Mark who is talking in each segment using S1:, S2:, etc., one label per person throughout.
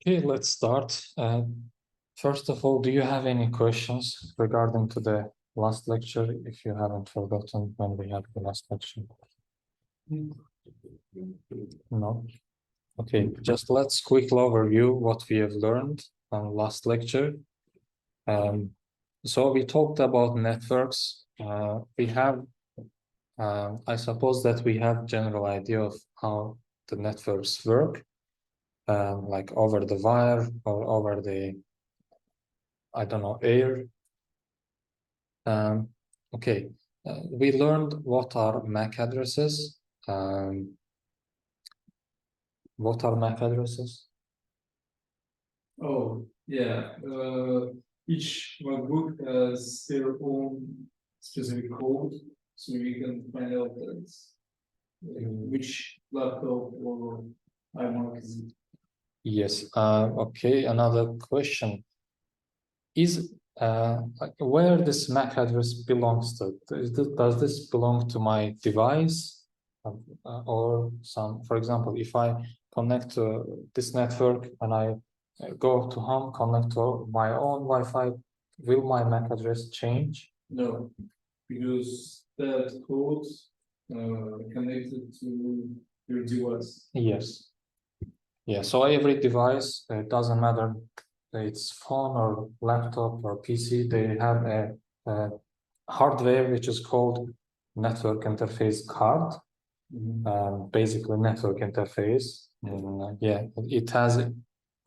S1: Okay, let's start. First of all, do you have any questions regarding to the last lecture, if you haven't forgotten when we had the last lecture? No? Okay, just let's quickly overview what we have learned on last lecture. So we talked about networks. We have, I suppose that we have general idea of how the networks work, like over the wire or over the, I don't know, air. Okay, we learned what are MAC addresses. What are MAC addresses?
S2: Oh, yeah. Each MacBook has their own specific code, so you can find out that which laptop or iMac is it.
S1: Yes. Okay, another question. Is like where this MAC address belongs to? Does this belong to my device? Or some, for example, if I connect to this network and I go to home, connect to my own Wi-Fi, will my MAC address change?
S2: No, because that code connected to your device.
S1: Yes. Yeah, so every device, it doesn't matter it's phone or laptop or PC, they have a hardware which is called network interface card. Basically network interface. Yeah, it has its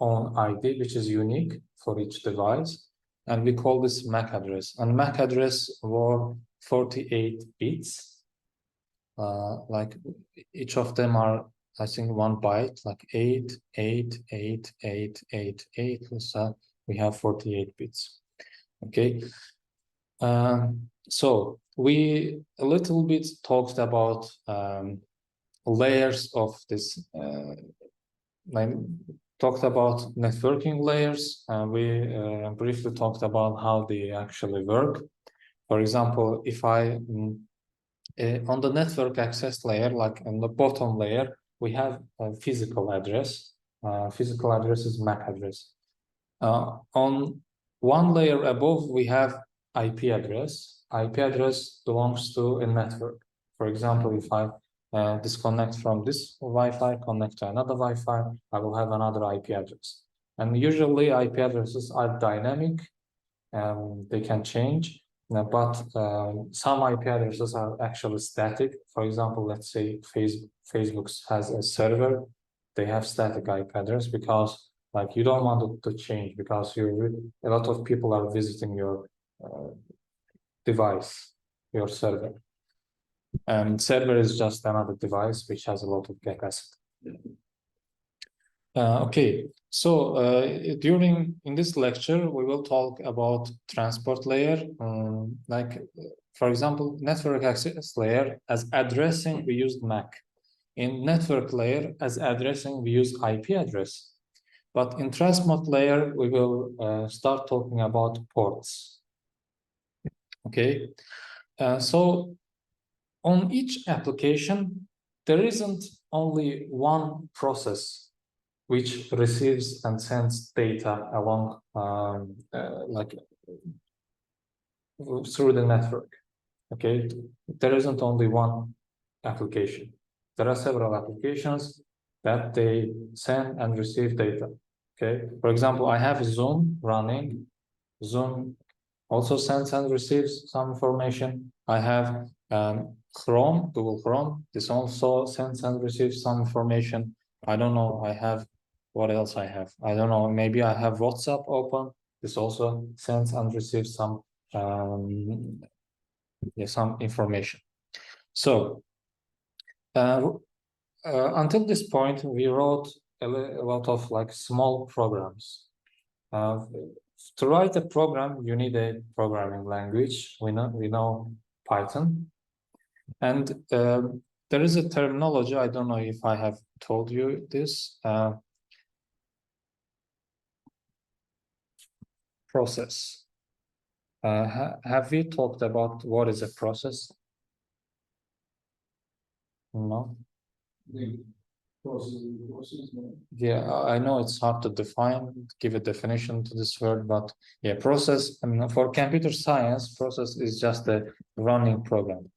S1: own ID which is unique for each device, and we call this MAC address. And MAC address were 48 bits. Like each of them are, I think, 1 byte, like 8, 8, 8, 8, 8, 8. So we have 48 bits. Okay. So we a little bit talked about layers of this. I talked about networking layers. We briefly talked about how they actually work. For example, if I on the network access layer, like on the bottom layer, we have a physical address. Physical address is MAC address. On one layer above, we have IP address. IP address belongs to a network. For example, if I disconnect from this Wi-Fi, connect to another Wi-Fi, I will have another IP address. And usually IP addresses are dynamic, they can change. But some IP addresses are actually static. For example, let's say Facebook has a server, they have static IP address because like you don't want it to change because a lot of people are visiting your device, your server. And server is just another device which has a lot of capacity. Okay, so in this lecture, we will talk about transport layer. Like, for example, network access layer as addressing, we use MAC. In network layer as addressing, we use IP address. But in transport layer, we will start talking about ports. Okay, so on each application, there isn't only one process which receives and sends data along like through the network. Okay, there isn't only one application. There are several applications that they send and receive data. Okay, for example, I have Zoom running. Zoom also sends and receives some information. I have Chrome, Google Chrome. This also sends and receives some information. I don't know. I have what else I have. I don't know. Maybe I have WhatsApp open. This also sends and receives some information. So until this point, we wrote a lot of like small programs. To write a program, you need a programming language. We know Python, and there is a terminology. I don't know if I have told you this. Process. Have we talked about what is a process? No.
S2: process, no?
S1: Yeah, I know it's hard to define, give a definition to this word, but yeah, process, I mean, for computer science, process is just a running program.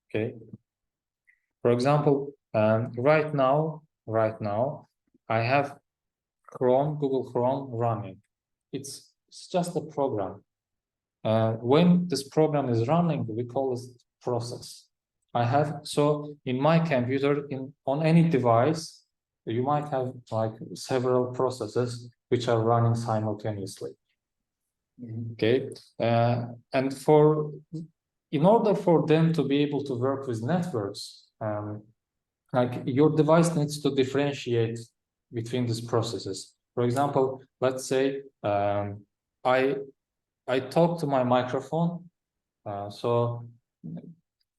S1: Okay. For example, right now, I have Google Chrome running. It's just a program. When this program is running, we call it process. So in my computer, on any device, you might have like several processes which are running simultaneously. Okay, and in order for them to be able to work with networks, like your device needs to differentiate between these processes. For example, let's say I talk to my microphone, so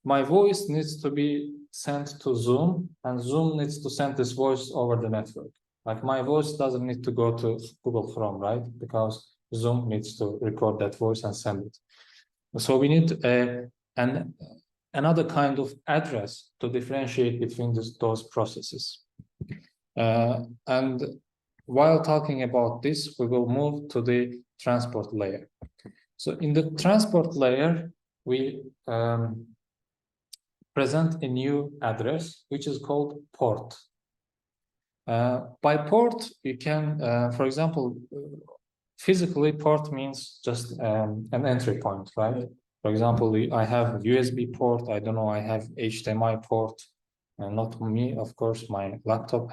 S1: my voice needs to be sent to Zoom, and Zoom needs to send this voice over the network. Like my voice doesn't need to go to Google Chrome, right? Because Zoom needs to record that voice and send it. So we need another kind of address to differentiate between those processes. And while talking about this, we will move to the transport layer. So in the transport layer, we present a new address, which is called port. By port, you can, for example, physically port means just an entry point, right? For example, I have USB port, I don't know, I have HDMI port, not me, of course, my laptop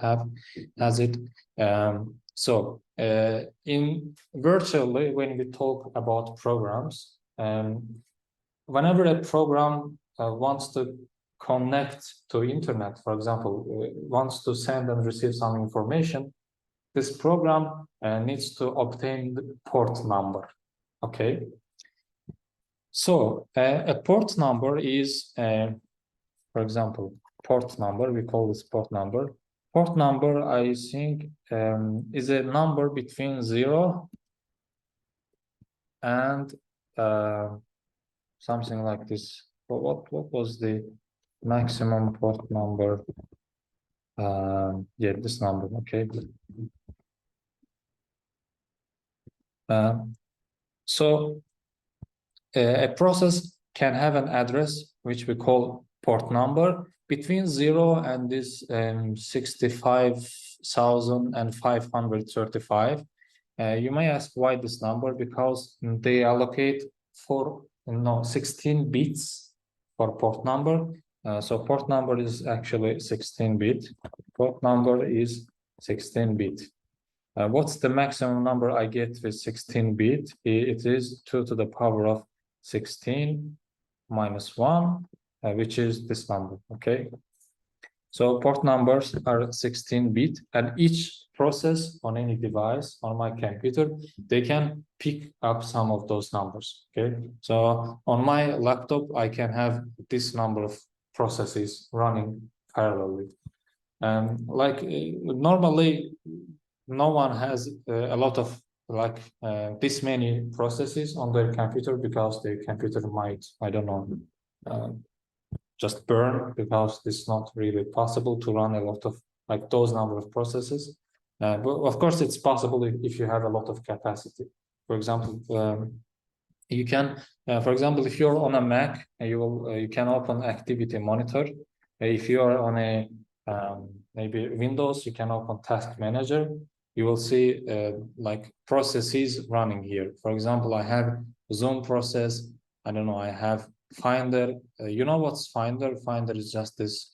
S1: has it. So in virtually, when we talk about programs, whenever a program wants to connect to internet, for example, wants to send and receive some information, this program needs to obtain the port number. Okay. So a port number is, for example, port number, we call this port number. Port number, I think, is a number between 0 and something like this. What was the maximum port number? Yeah, this number, okay. So a process can have an address which we call port number between 0 and this 65,535. You may ask why this number, because they allocate 16 bits for port number. So port number is actually 16 bit. Port number is 16 bit. What's the maximum number I get with 16 bit? It is 2 to the power of 16 minus 1, which is this number, okay? So port numbers are 16 bit, and each process on any device on my computer, they can pick up some of those numbers, okay? So on my laptop, I can have this number of processes running parallelly. Normally, no one has a lot of this many processes on their computer, because their computer might, I don't know, just burn, because it's not really possible to run a lot of those number of processes. But of course, it's possible if you have a lot of capacity. For example, you can, for example, if you're on a Mac, you can open Activity Monitor. If you are on a maybe Windows, you can open Task Manager. You will see processes running here. For example, I have Zoom process. I don't know, I have Finder. You know what's Finder? Finder is just this,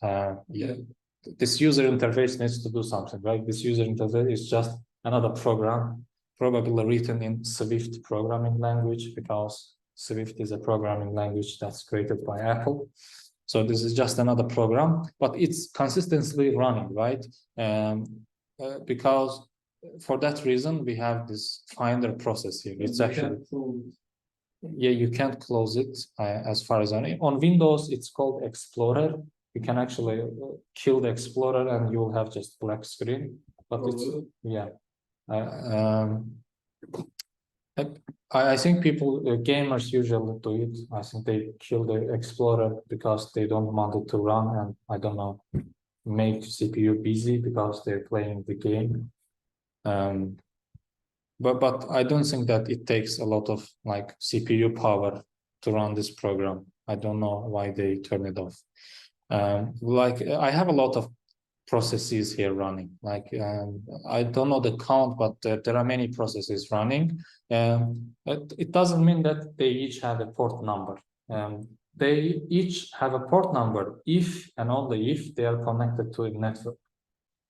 S1: this user interface needs to do something, right? This user interface is just another program, probably written in Swift programming language, because Swift is a programming language that's created by Apple. So this is just another program, but it's consistently running, right? Because for that reason, we have this Finder process here. It's actually, yeah, you can't close it as far as I know. On Windows, it's called Explorer. You can actually kill the Explorer and you'll have just black screen. But it's, yeah. I think people, gamers usually do it. I think they kill the Explorer because they don't want it to run, and I don't know. make CPU busy because they're playing the game. But I don't think that it takes a lot of like CPU power to run this program. I don't know why they turn it off. Like I have a lot of processes here running. Like I don't know the count, but there are many processes running. It doesn't mean that they each have a port number. They each have a port number if and only if they are connected to a network.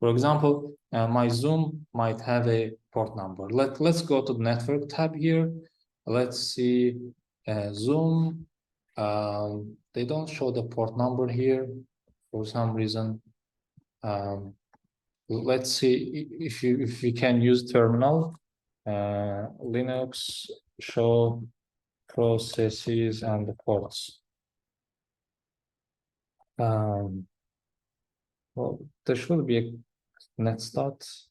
S1: For example, my Zoom might have a port number. Let's go to the network tab here. Let's see Zoom. They don't show the port number here for some reason. Let's see if we can use terminal. Linux show processes and the ports. Well, there should be a netstat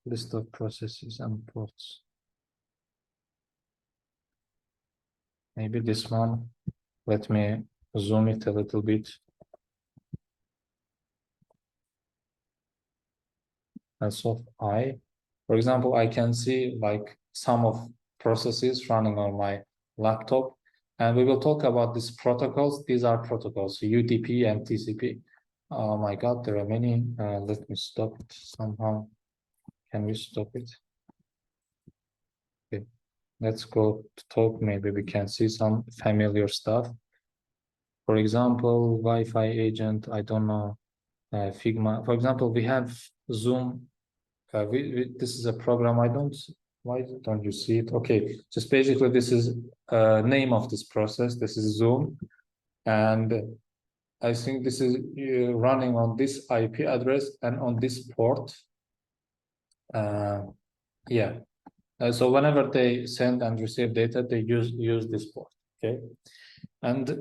S1: list of processes and ports. Maybe this one. Let me zoom it a little bit. As of I, for example, I can see like some of processes running on my laptop, and we will talk about these protocols. These are protocols, UDP and TCP. Oh my God, there are many. Let me stop it somehow. Can we stop it? Okay, let's go to talk. Maybe we can see some familiar stuff. For example, Wi-Fi agent, I don't know, Figma. For example, we have Zoom. This is a program. Why don't you see it? Okay, just basically this is name of this process. This is Zoom. And I think this is running on this IP address and on this port. Yeah. So whenever they send and receive data, they use this port. Okay. And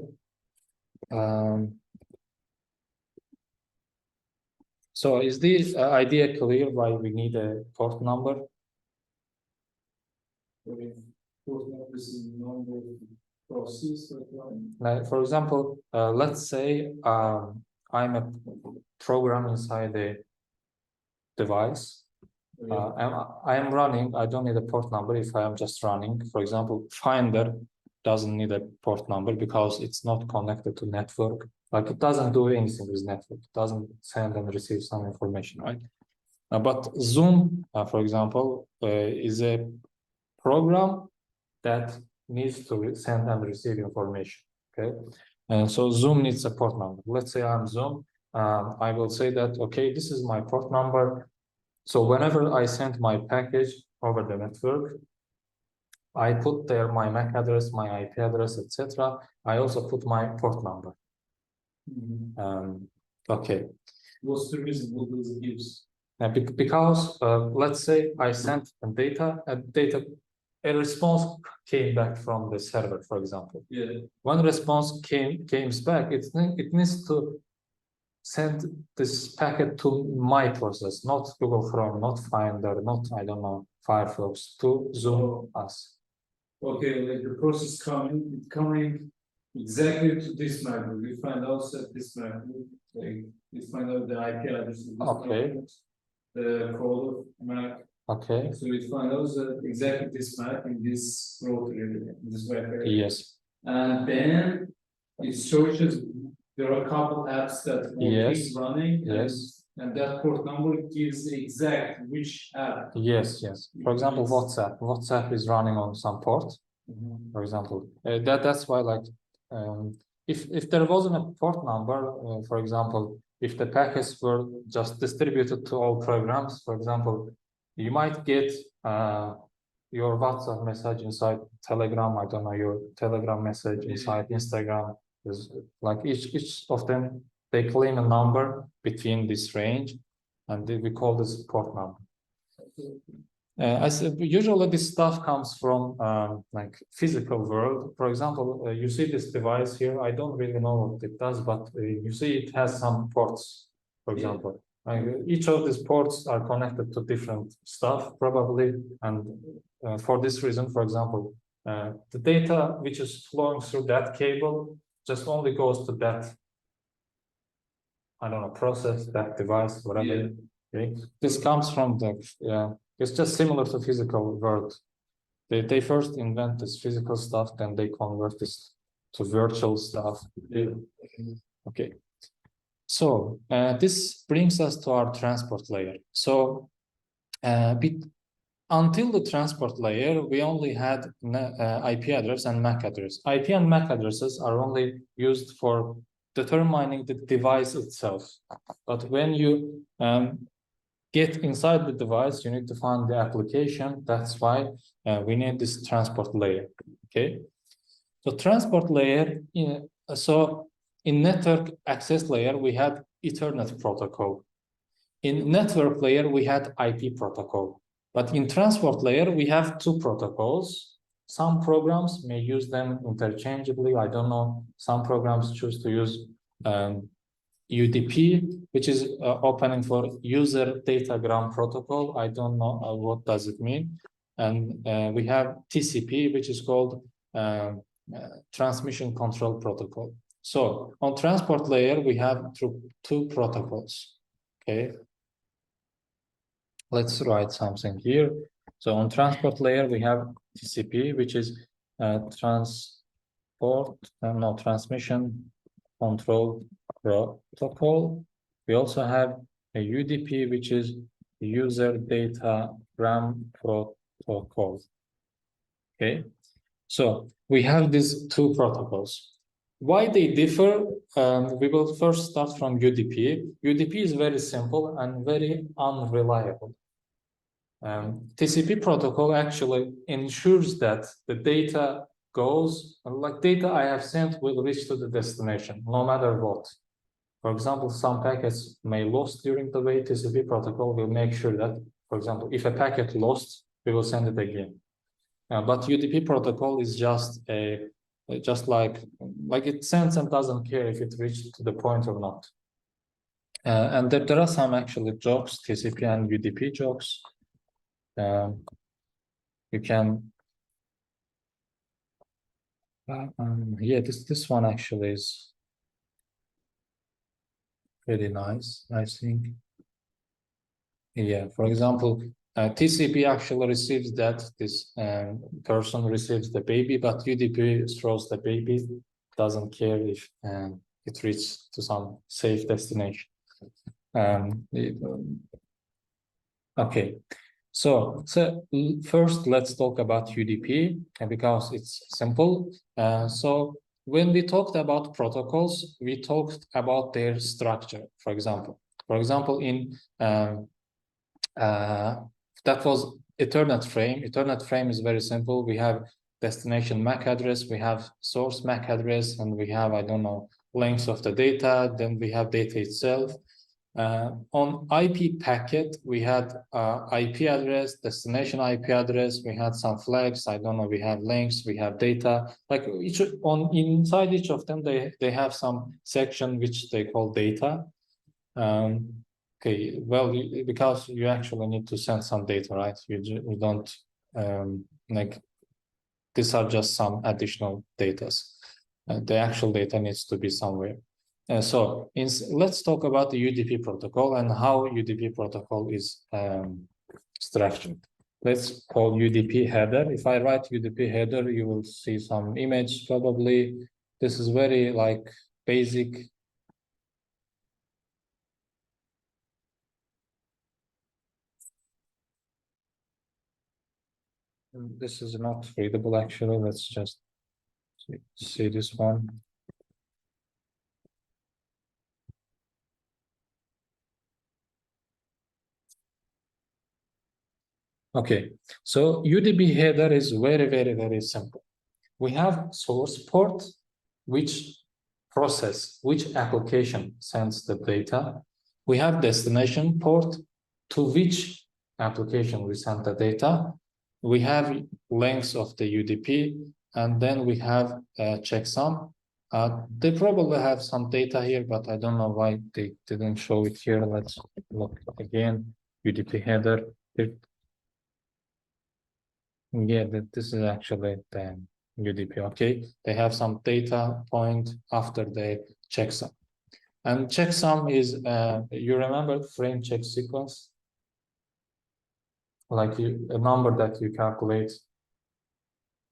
S1: so is this idea clear why we need a port number? For example, let's say I'm a program inside the device. I am running, I don't need a port number if I am just running. For example, Finder doesn't need a port number because it's not connected to network. Like it doesn't do anything with network. It doesn't send and receive some information, right? But Zoom, for example, is a program that needs to send and receive information, okay? And so Zoom needs a port number. Let's say I'm Zoom. I will say that, okay, this is my port number. So whenever I send my package over the network, I put there my MAC address, my IP address, etc. I also put my port number. Okay.
S2: What's the reason? What does it gives?
S1: Because let's say I sent a response came back from the server, for example.
S2: Yeah.
S1: When response comes back, it needs to send this packet to my process, not Google Chrome, not Finder, not, I don't know, Firefox, to Zoom us.
S2: Okay, like the process coming exactly to this MAC. We find out that this MAC, like we find out the IP address of this
S1: Okay.
S2: MAC, the code of MAC.
S1: Okay.
S2: So we find out that exactly this MAC in this router area, in this web area.
S1: Yes.
S2: And then it searches. There are a couple apps that
S1: Yes.
S2: running.
S1: Yes.
S2: And that port number gives exact which app.
S1: Yes, yes. For example, WhatsApp. WhatsApp is running on some port. For example, that's why, like, if there wasn't a port number, for example, if the packets were just distributed to all programs, for example, you might get your WhatsApp message inside Telegram. I don't know, your Telegram message inside Instagram. Is like each of them, they claim a number between this range, and we call this port number. Usually this stuff comes from like physical world. For example, you see this device here. I don't really know what it does, but you see it has some ports, for example. Each of these ports are connected to different stuff, probably. And for this reason, for example, the data which is flowing through that cable just only goes to that I don't know, process, that device, whatever. Okay. This comes from it's just similar to physical world. They first invent this physical stuff, then they convert this to virtual stuff. Okay. So this brings us to our transport layer. So until the transport layer, we only had IP address and MAC address. IP and MAC addresses are only used for determining the device itself. But when you get inside the device, you need to find the application. That's why we need this transport layer. Okay. So transport layer, so in network access layer, we had Ethernet protocol. In network layer, we had IP protocol. But in transport layer, we have two protocols. Some programs may use them interchangeably. I don't know. Some programs choose to use UDP, which is opening for user datagram protocol. I don't know what does it mean. And we have TCP, which is called transmission control protocol. So on transport layer, we have two protocols. Okay. Let's write something here. So on transport layer, we have TCP, which is transmission control protocol. We also have a UDP, which is user datagram protocol. Okay, so we have these two protocols. Why they differ? We will first start from UDP. UDP is very simple and very unreliable. TCP protocol actually ensures that the data goes, like data I have sent will reach to the destination, no matter what. For example, some packets may lost during the way. TCP protocol will make sure that, for example, if a packet lost, we will send it again. But UDP protocol is just like it sends and doesn't care if it reached to the point or not. And there are some actually jokes, TCP and UDP jokes. You can, yeah, this one actually is pretty nice, I think. Yeah, for example, TCP actually receives that this person receives the baby, but UDP throws the baby, doesn't care if it reaches to some safe destination. Okay, so first let's talk about UDP because it's simple. So when we talked about protocols, we talked about their structure. For example, in that was Ethernet frame. Ethernet frame is very simple. We have destination MAC address, we have source MAC address, and we have, I don't know, length of the data. Then we have data itself. On IP packet, we had IP address, destination IP address. We had some flags. I don't know. We have links. We have data. Like inside each of them, they have some section which they call data. Okay, well, because you actually need to send some data, right? You don't like these are just some additional data. The actual data needs to be somewhere. So let's talk about the UDP protocol and how UDP protocol is structured. Let's call UDP header. If I write UDP header, you will see some image probably. This is very like basic. This is not readable actually. Let's just see this one. Okay, so UDP header is very, very, very simple. We have source port, which application sends the data. We have destination port, to which application we send the data. We have length of the UDP, and then we have checksum. They probably have some data here, but I don't know why they didn't show it here. Let's look again. UDP header. Yeah, this is actually the UDP. Okay, they have some data point after the checksum. And checksum is, you remember frame check sequence? Like a number that you calculate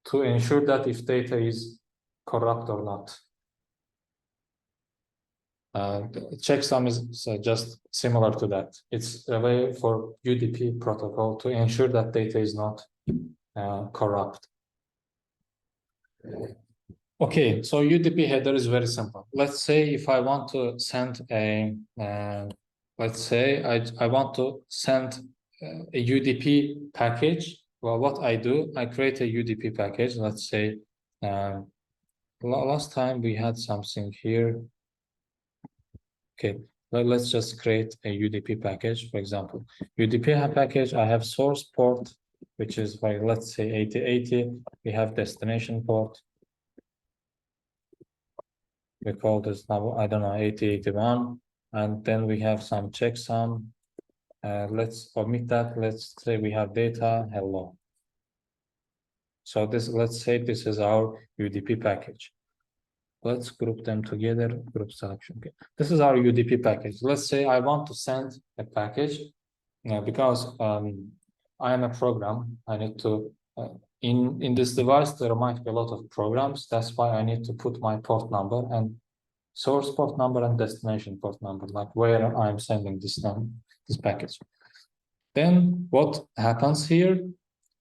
S1: to ensure that if data is corrupt or not. Checksum is just similar to that. It's a way for UDP protocol to ensure that data is not corrupt. Okay, so UDP header is very simple. Let's say if I want to send a, let's say I want to send a UDP package. Well, what I do, I create a UDP package. Let's say last time we had something here. Okay, well, let's just create a UDP package. For example, UDP package, I have source port, which is like, let's say 8080. We have destination port. We call this now, I don't know, 8081. And then we have some checksum. Let's omit that. Let's say we have data, hello. So this, let's say this is our UDP package. Let's group them together, group selection. Okay. This is our UDP package. Let's say I want to send a package because I am a program. I need to, in this device, there might be a lot of programs. That's why I need to put my port number and source port number and destination port number, like where I'm sending this package. Then what happens here?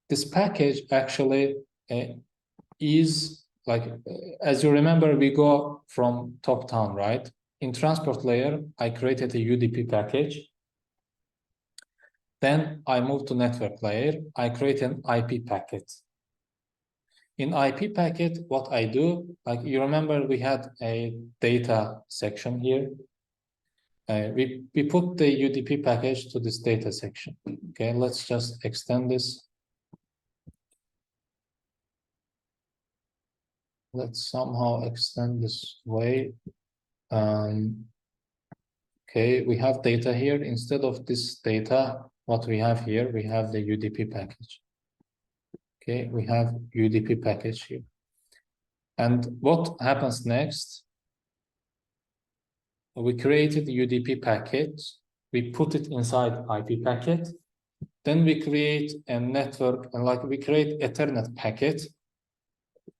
S1: This package actually is like, as you remember, we go from top down, right? In transport layer, I created a UDP package. Then I moved to network layer. I create an IP packet. In IP packet, what I do, like you remember, we had a data section here. We put the UDP package to this data section. Okay, let's just extend this. Let's somehow extend this way. Okay, we have data here. Instead of this data, what we have here, we have the UDP package. Okay, we have UDP package here. And what happens next? We created the UDP packet. We put it inside IP packet. Then we create a network, and like we create Ethernet packet.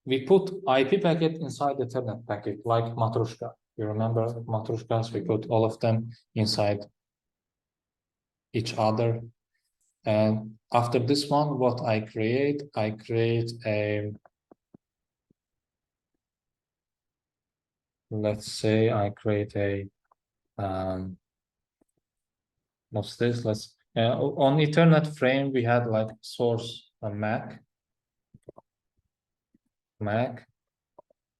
S1: We put IP packet inside Ethernet packet, like Matryoshka. You remember Matryoshkas? We put all of them inside each other. And after this one, what I create a, let's say I create a, what's this? Let's, on Ethernet frame, we had like source MAC.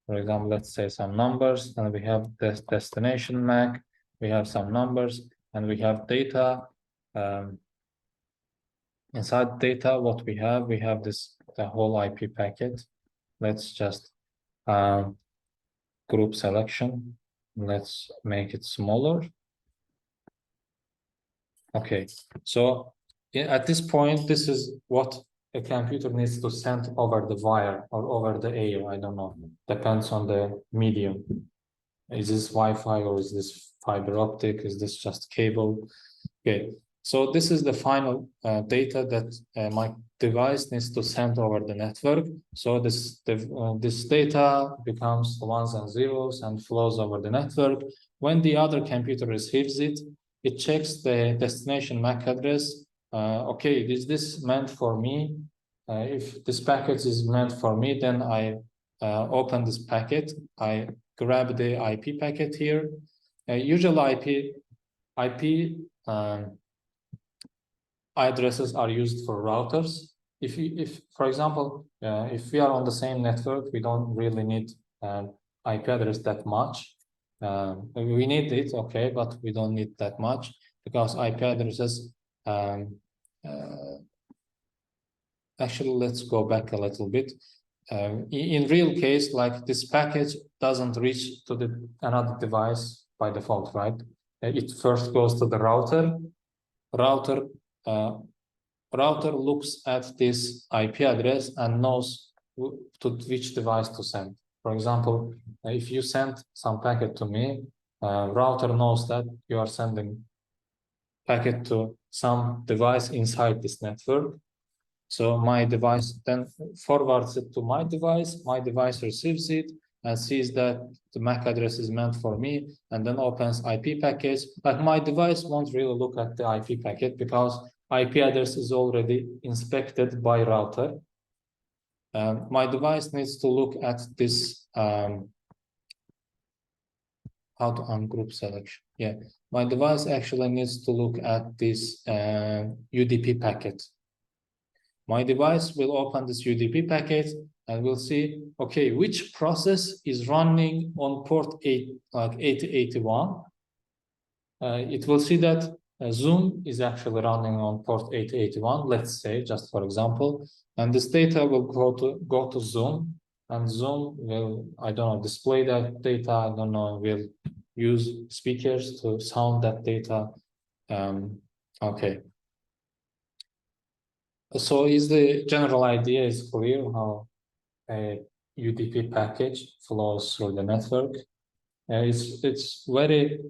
S1: For example, let's say some numbers, and we have this destination MAC, we have some numbers, and we have data. Inside data, what we have this, the whole IP packet. Let's just group selection. Let's make it smaller. Okay, so at this point, this is what a computer needs to send over the wire or over the air. I don't know, depends on the medium. Is this Wi-Fi or is this fiber optic? Is this just cable? Okay, so this is the final data that my device needs to send over the network. So this data becomes ones and zeros and flows over the network. When the other computer receives it, it checks the destination MAC address. Okay, is this meant for me? If this packet is meant for me, then I open this packet. I grab the IP packet here. Usually IP addresses are used for routers. If for example, if we are on the same network, we don't really need IP address that much. We need it, okay, but we don't need that much because IP addresses. Actually, let's go back a little bit. In real case, like this package doesn't reach to the another device by default, right? It first goes to the router. Router looks at this IP address and knows to which device to send. For example, if you send some packet to me, router knows that you are sending packet to some device inside this network. So my device then forwards it to my device receives it and sees that the MAC address is meant for me, and then opens IP packets. But my device won't really look at the IP packet because IP address is already inspected by router. My device needs to look at this, how to ungroup selection. Yeah, my device actually needs to look at this UDP packet. My device will open this UDP packet and we'll see, okay, which process is running on port 8081. It will see that Zoom is actually running on port 8081, let's say, just for example, and this data will go to Zoom, and Zoom will, I don't know, display that data, I don't know, will use speakers to sound that data. Okay. So is the general idea is clear how a UDP package flows through the network? It's very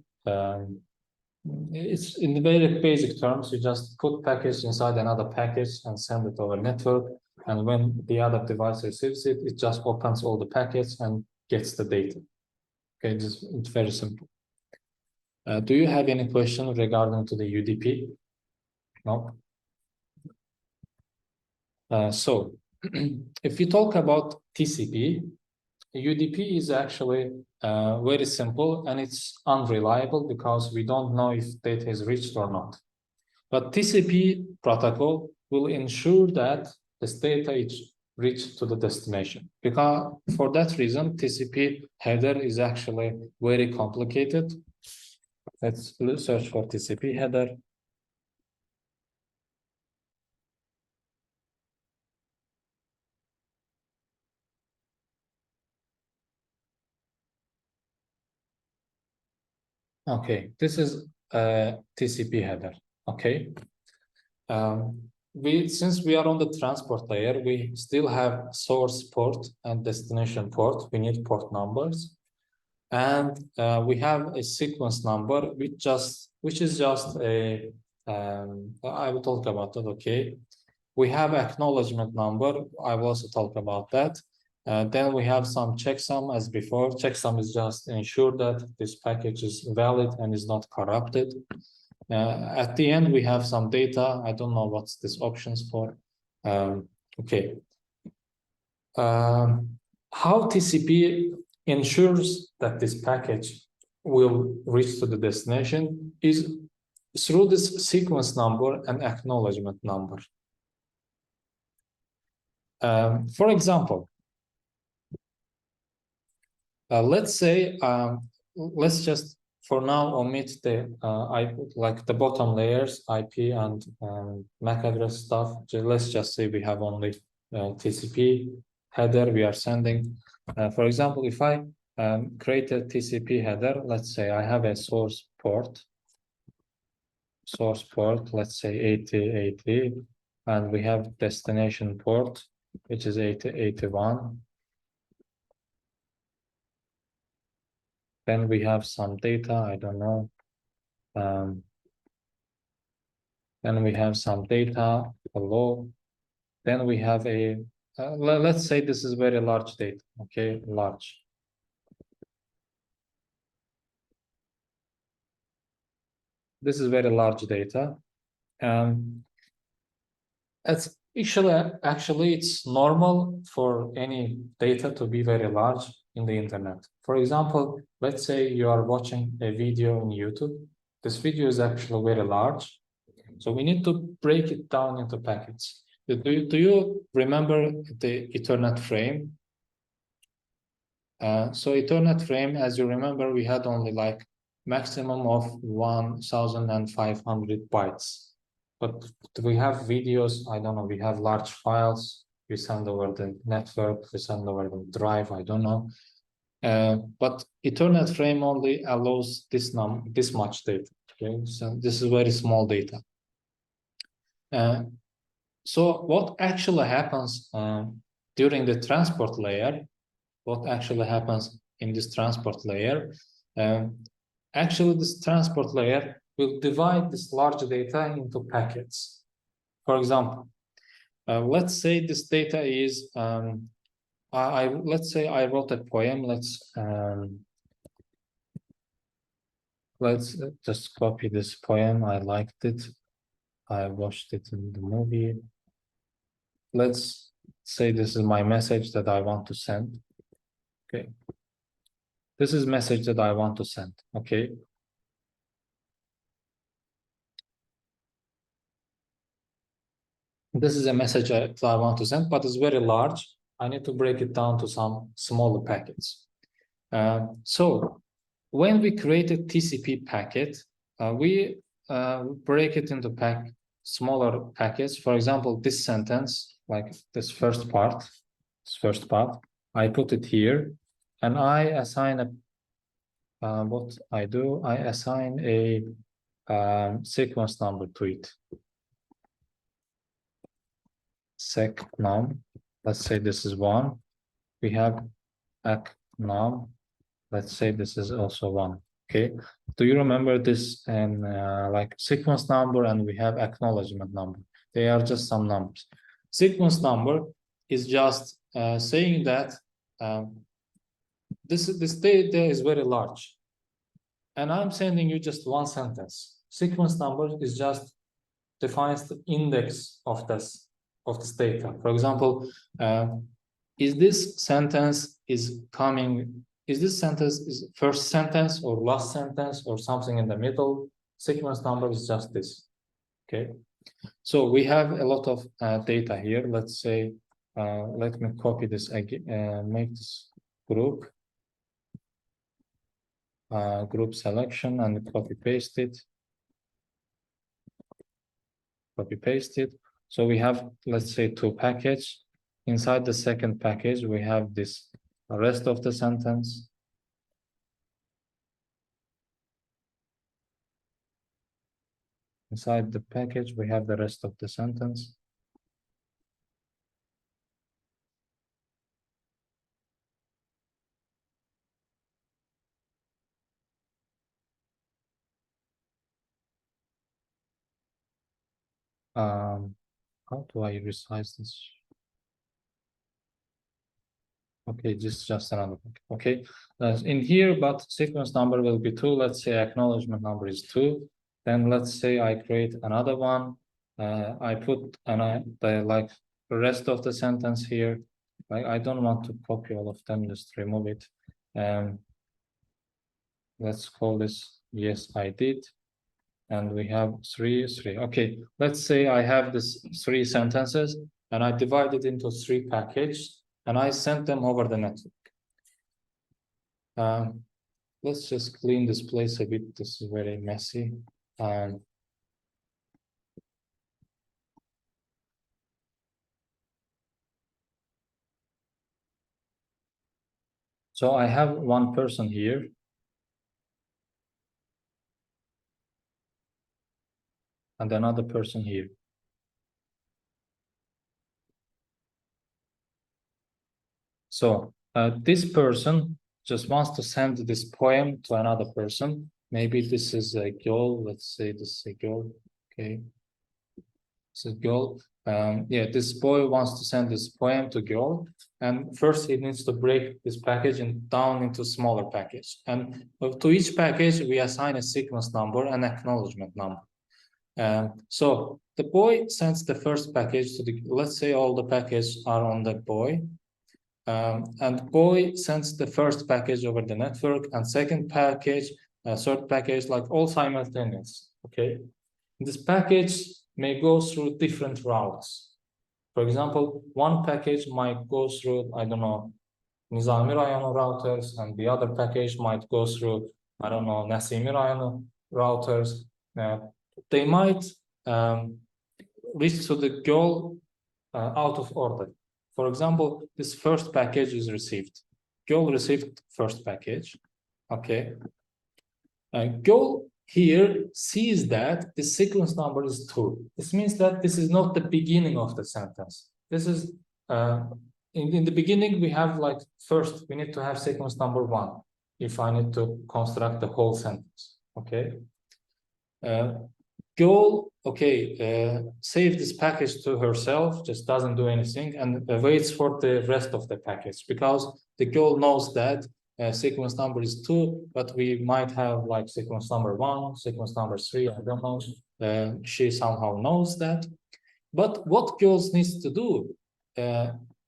S1: it's in the very basic terms. You just put package inside another package and send it over network. And when the other device receives it, it just opens all the packets and gets the data. Okay, it's very simple. Do you have any question regarding to the UDP? No. So if we talk about TCP, UDP is actually very simple and it's unreliable because we don't know if data is reached or not. But TCP protocol will ensure that this data is reached to the destination. Because for that reason, TCP header is actually very complicated. Let's search for TCP header. Okay, this is a TCP header. Okay. Since we are on the transport layer, we still have source port and destination port. We need port numbers, and we have a sequence number, which is just a. I will talk about that. Okay, we have acknowledgement number. I will also talk about that. Then we have some checksum as before. Checksum is just ensure that this package is valid and is not corrupted. At the end, we have some data. I don't know what's this options for. Okay. How TCP ensures that this package will reach to the destination is through this sequence number and acknowledgement number. For example, let's say, let's just for now omit the like the bottom layers, IP and MAC address stuff. Let's just say we have only TCP header we are sending. For example, if I create a TCP header, let's say I have a source port, let's say 8080, and we have destination port, which is 8081. Then we have some data, I don't know. Then we have some data below. Then we have a, let's say this is very large data, okay, large. This is very large data. It's actually it's normal for any data to be very large in the internet. For example, let's say you are watching a video on YouTube. This video is actually very large. So we need to break it down into packets. Do you remember the Ethernet frame? So Ethernet frame, as you remember, we had only like maximum of 1,500 bytes. But we have videos, I don't know, we have large files, we send over the network, we send over the drive, I don't know. But Ethernet frame only allows this much data, okay? So this is very small data. So what actually happens during the transport layer, what actually happens in this transport layer, actually this transport layer will divide this large data into packets. For example, let's say this data is, let's say I wrote a poem. Let's just copy this poem. I liked it. I watched it in the movie. Let's say this is my message that I want to send. Okay. This is message that I want to send. Okay. This is a message that I want to send, but it's very large. I need to break it down to some smaller packets. So when we create a TCP packet, we break it into smaller packets. For example, this sentence, like this first part, I put it here, and I assign what I do, I assign a sequence number to it. Sec num, let's say this is 1. We have ac num, let's say this is also 1. Okay, do you remember this? And like sequence number, and we have acknowledgement number. They are just some numbers. Sequence number is just saying that this data is very large, and I'm sending you just one sentence. Sequence number is just defines the index of this data. For example, is this sentence is first sentence or last sentence or something in the middle? Sequence number is just this. Okay, so we have a lot of data here. Let's say, let me copy this again, make this group selection and copy paste it. Copy paste it. So we have, let's say, 2 packages. Inside the second package, we have this rest of the sentence. Inside the package, we have the rest of the sentence. How do I resize this? Okay, this is just another packet. Okay, in here, but sequence number will be 2. Let's say acknowledgement number is 2. Then let's say I create another one. I put the rest of the sentence here. I don't want to copy all of them, just remove it. Let's call this yes, I did. And we have 3. Okay, let's say I have this 3 sentences and I divide it into 3 packages and I sent them over the network. Let's just clean this place a bit. This is very messy. So I have one person here. And another person here. So this person just wants to send this poem to another person. Maybe this is a girl. Let's say this is a girl. Okay. This is a girl. Yeah, this boy wants to send this poem to girl. And first he needs to break this package down into smaller package. And to each package, we assign a sequence number and acknowledgement number. So the boy sends the first package to let's say all the packages are on the boy. And boy sends the first package over the network and second package, third package, like all simultaneous. Okay, this package may go through different routes. For example, one package might go through, I don't know, Nizami Rayonu routers, and the other package might go through, I don't know, Nasimi Rayonu routers. They might reach to the goal out of order. For example, this first package is received. Goal received first package. Okay. Goal here sees that the sequence number is 2. This means that this is not the beginning of the sentence. This is in the beginning we have like first we need to have sequence number 1. if I need to construct the whole sentence. Okay. Goal, okay, save this package to herself, just doesn't do anything and waits for the rest of the package, because the goal knows that sequence number is 2, but we might have like sequence number 1, sequence number 3, I don't know. She somehow knows that. But what goals needs to do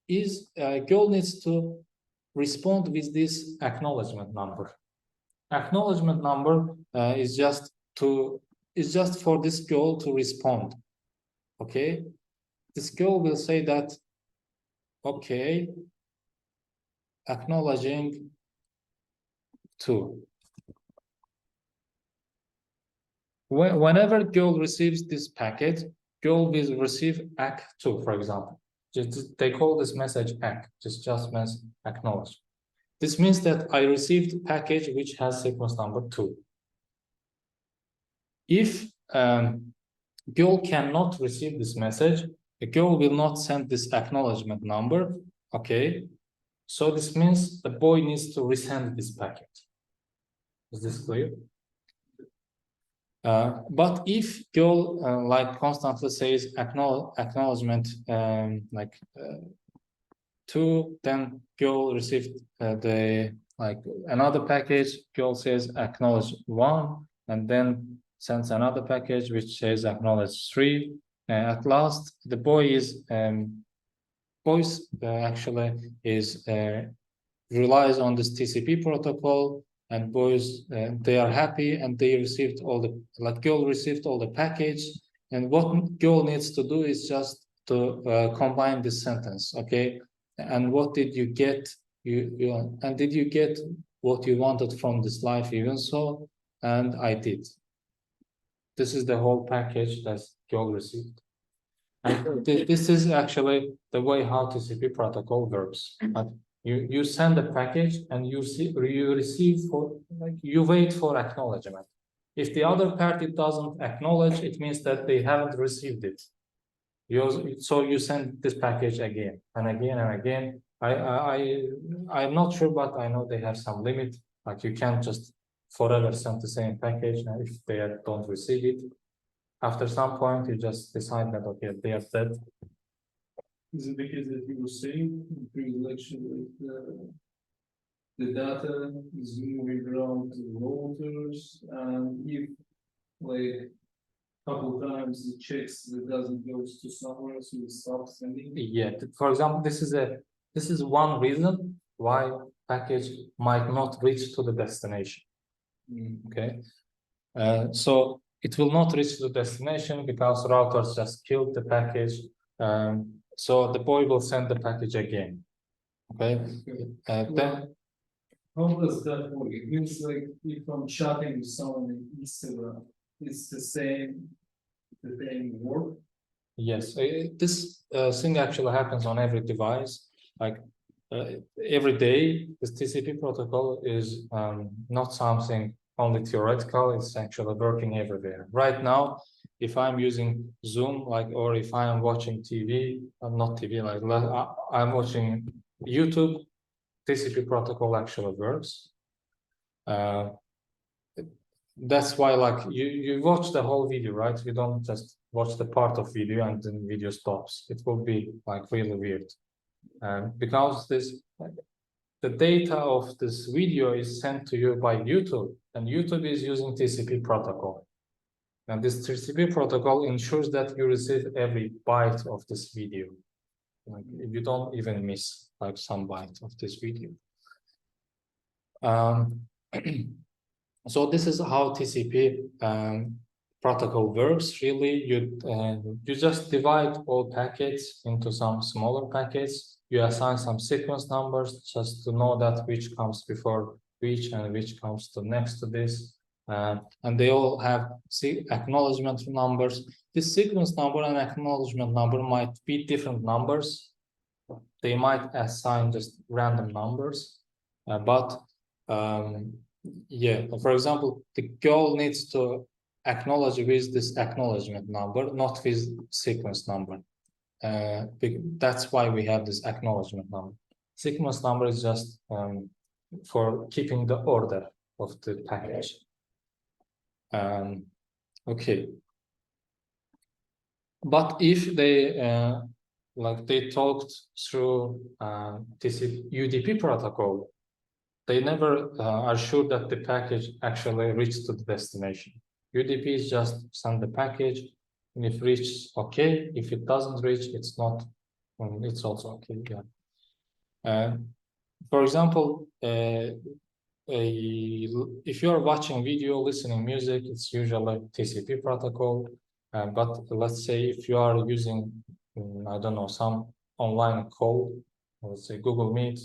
S1: is goal needs to respond with this acknowledgement number. Acknowledgement number is just for this goal to respond. Okay, this goal will say that, okay, acknowledging 2. Whenever goal receives this packet, goal will receive ACK2, for example. They call this message ACK, just means acknowledge. This means that I received a package which has sequence number 2. If goal cannot receive this message, the goal will not send this acknowledgement number. Okay, so this means the boy needs to resend this packet. Is this clear? But if goal like constantly says acknowledgement 2, then goal received another package. Goal says acknowledge 1, and then sends another package which says acknowledge 3. At last, the boy is relies on this TCP protocol, and boys they are happy and they received all the goal received all the package, and what goal needs to do is just to combine this sentence. Okay, and what did you get? And did you get what you wanted from this life? Even so, and I did. This is the whole package that goal received. And this is actually the way how TCP protocol works. You send a package and you receive you wait for acknowledgement. If the other party doesn't acknowledge, it means that they haven't received it. So you send this package again and again and again. I'm not sure, but I know they have some limit. Like you can't just forever send the same package if they don't receive it. After some point, you just decide that, okay, they are dead.
S2: Is it the case that you were saying in previous lecture that the data is moving around the routers, and if like a couple times it checks that doesn't go to somewhere, so it stops sending?
S1: Yeah, for example, this is one reason why package might not reach to the destination. Okay, so it will not reach the destination because routers just killed the package. So the boy will send the package again. Okay. Then
S2: how does that work? It means like if I'm chatting with someone in Instagram, it's the same work.
S1: Yes, this thing actually happens on every device. Like every day, this TCP protocol is not something only theoretical, it's actually working everywhere. Right now, if I'm using Zoom, or if I am watching TV, not TV, I'm watching YouTube, TCP protocol actually works. That's why, you watch the whole video, right? You don't just watch the part of video and then video stops. It will be really weird. Because the data of this video is sent to you by YouTube, and YouTube is using TCP protocol. And this TCP protocol ensures that you receive every byte of this video. You don't even miss some byte of this video. So this is how TCP protocol works. Really, you just divide all packets into some smaller packets. You assign some sequence numbers just to know that which comes before which and which comes to next to this. And they all have acknowledgement numbers. This sequence number and acknowledgement number might be different numbers. They might assign just random numbers, but yeah, for example, the goal needs to acknowledge with this acknowledgement number, not with sequence number. That's why we have this acknowledgement number. Sequence number is just for keeping the order of the package. Okay. But if they like they talked through TCP UDP protocol, they never are sure that the package actually reached to the destination. UDP is just send the package, and if reaches okay. If it doesn't reach, it's not. It's also okay. Yeah. For example, if you are watching video, listening music, it's usually TCP protocol. But let's say if you are using, I don't know, some online call, let's say Google Meet,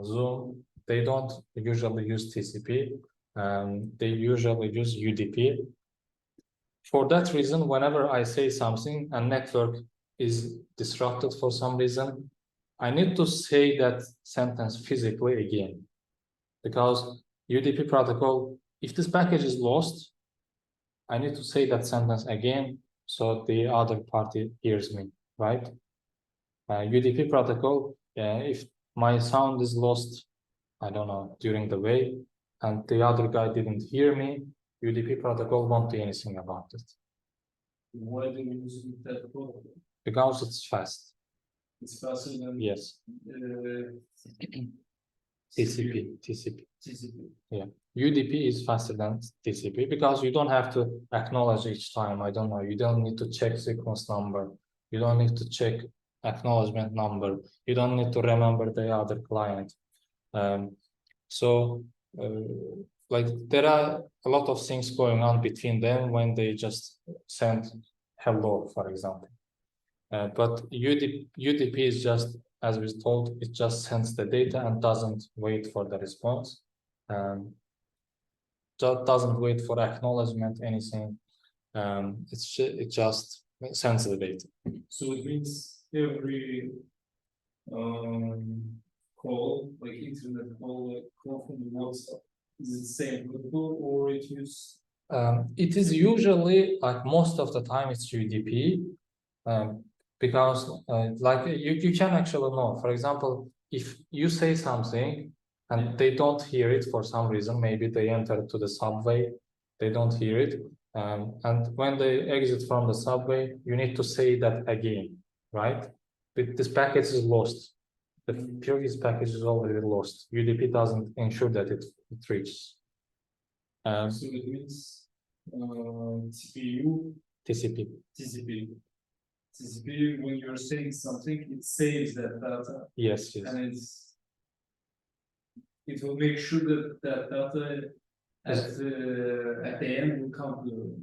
S1: Zoom, they don't usually use TCP. They usually use UDP. For that reason, whenever I say something, a network is disrupted for some reason, I need to say that sentence physically again. Because UDP protocol, if this package is lost, I need to say that sentence again so the other party hears me, right? UDP protocol, if my sound is lost, I don't know, during the way, and the other guy didn't hear me, UDP protocol won't do anything about it.
S2: Why do you use that protocol?
S1: Because it's fast.
S2: It's faster than
S1: Yes. TCP.
S2: TCP.
S1: Yeah. UDP is faster than TCP because you don't have to acknowledge each time. I don't know. You don't need to check sequence number. You don't need to check acknowledgement number. You don't need to remember the other client. Like there are a lot of things going on between them when they just send hello, for example. But UDP is just, as we told, it just sends the data and doesn't wait for the response. Doesn't wait for acknowledgement, anything. It just sends the data.
S2: So it means every call, like internet call, like call from WhatsApp, is it the same protocol or it use?
S1: It is usually, like most of the time, it's UDP. Because like you can actually know, for example, if you say something and they don't hear it for some reason, maybe they enter to the subway, they don't hear it. And when they exit from the subway, you need to say that again, right? This package is lost. The previous package is already lost. UDP doesn't ensure that it reaches.
S2: So it means CPU,
S1: TCP.
S2: TCP, when you're saying something, it saves that data.
S1: Yes.
S2: And it will make sure that that data at the end will come to.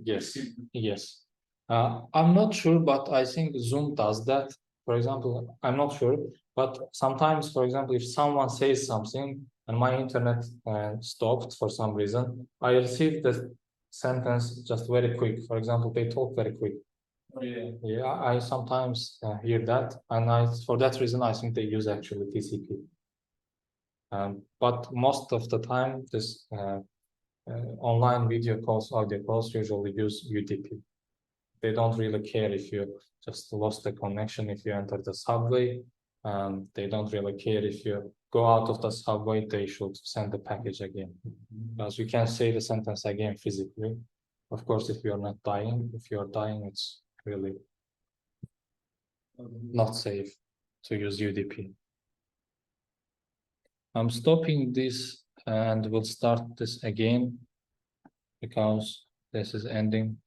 S1: Yes. I'm not sure, but I think Zoom does that. For example, I'm not sure, but sometimes, for example, if someone says something and my internet stopped for some reason, I receive the sentence just very quick. For example, they talk very quick.
S2: Oh, yeah.
S1: Yeah, I sometimes hear that, and for that reason, I think they use actually TCP. But most of the time, this online video calls, audio calls usually use UDP. They don't really care if you just lost the connection, if you enter the subway. They don't really care if you go out of the subway, they should send the package again. Because you can say the sentence again physically. Of course, if you're not dying, if you're dying, it's really not safe to use UDP. I'm stopping this and we'll start this again because this is ending.